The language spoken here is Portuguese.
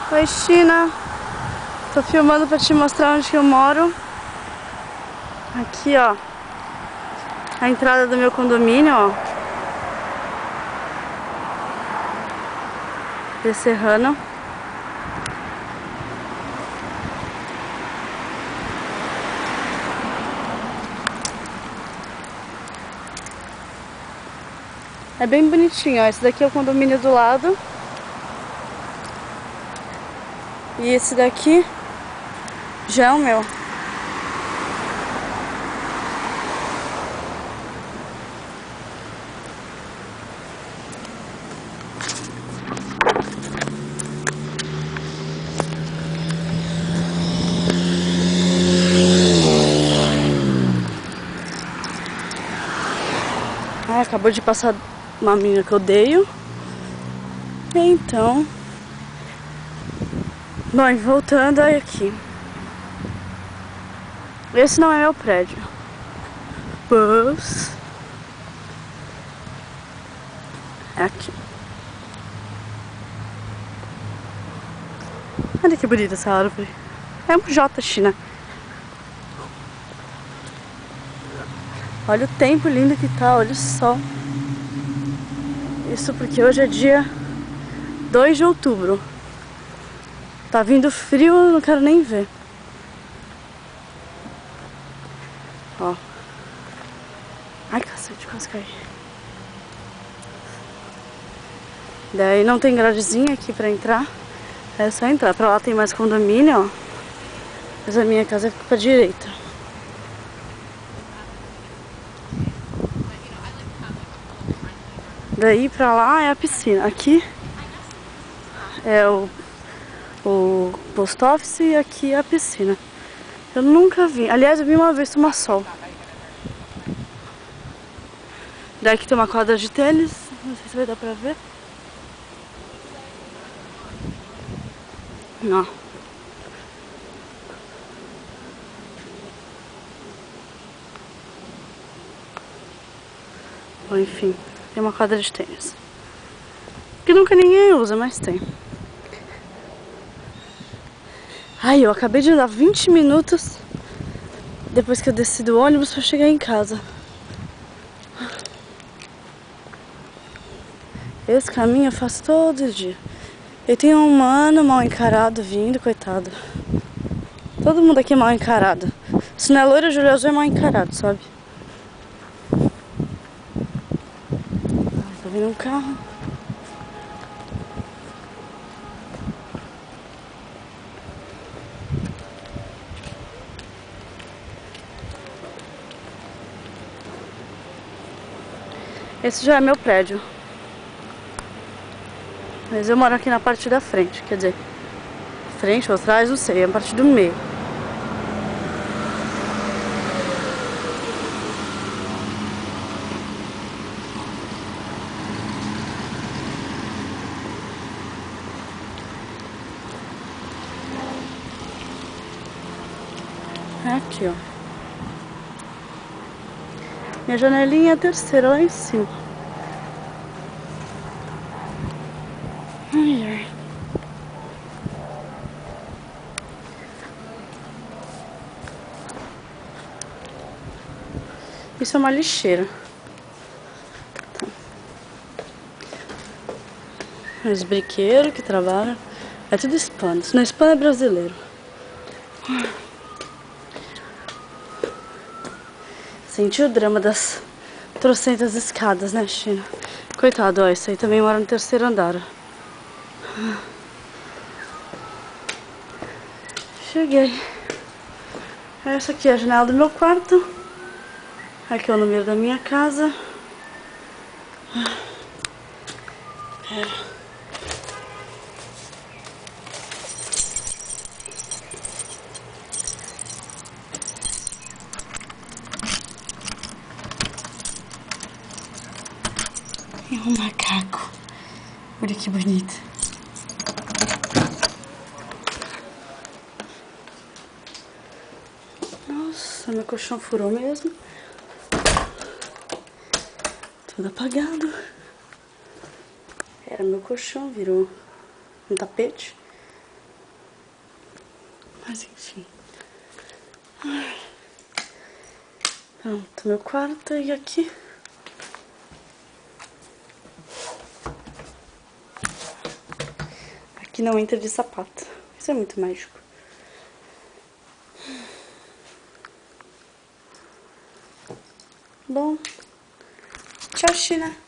Oi, China. Tô filmando pra te mostrar onde que eu moro. Aqui, ó. A entrada do meu condomínio, ó. Serrano. É bem bonitinho, ó. Esse daqui é o condomínio do lado. E esse daqui já é o meu. Ah, acabou de passar uma menina que eu odeio. Então... Bom, voltando aí aqui. Esse não é meu prédio. Mas... é aqui. Olha que bonita essa árvore. É um J, China. Olha o tempo lindo que tá, olha o sol. Isso porque hoje é dia 2 de outubro. Tá vindo frio, eu não quero nem ver. Ó. Ai, cacete, quase caí. Daí não tem gradezinha aqui pra entrar. É só entrar. Pra lá tem mais condomínio, ó. Mas a minha casa fica pra direita. Daí pra lá é a piscina. Aqui é o post office e aqui é a piscina. Eu nunca vi. Aliás, eu vi uma vez tomar sol. Daí aqui tem uma quadra de tênis. Não sei se vai dar pra ver. Não. Bom, enfim, tem uma quadra de tênis. Que nunca ninguém usa, mas tem. Ai, eu acabei de andar 20 minutos depois que eu desci do ônibus pra chegar em casa. Esse caminho eu faço todo dia. Eu tenho um mano mal encarado vindo, coitado. Todo mundo aqui é mal encarado. Se não é loiro, Júlio Azul é mal encarado, sabe? Tá vindo um carro. Esse já é meu prédio. Mas eu moro aqui na parte da frente, quer dizer, frente ou atrás, não sei, é a parte do meio. É aqui, ó. Minha janelinha é a terceira lá em cima. Ai, ai. Isso é uma lixeira. Os briqueiros que trabalham. É tudo hispano. Se não é hispano, é brasileiro. Senti o drama das trocentas escadas, né, China? Coitado, ó, isso aí também mora no terceiro andar. Cheguei. Essa aqui é a janela do meu quarto. Aqui é o número da minha casa. Pera. É um macaco. Olha que bonito. Nossa, meu colchão furou mesmo. Tudo apagado. Era meu colchão, virou um tapete. Mas enfim. Pronto, meu quarto e aqui. Aqui não entra de sapato. Isso é muito mágico. Bom, tchau, China.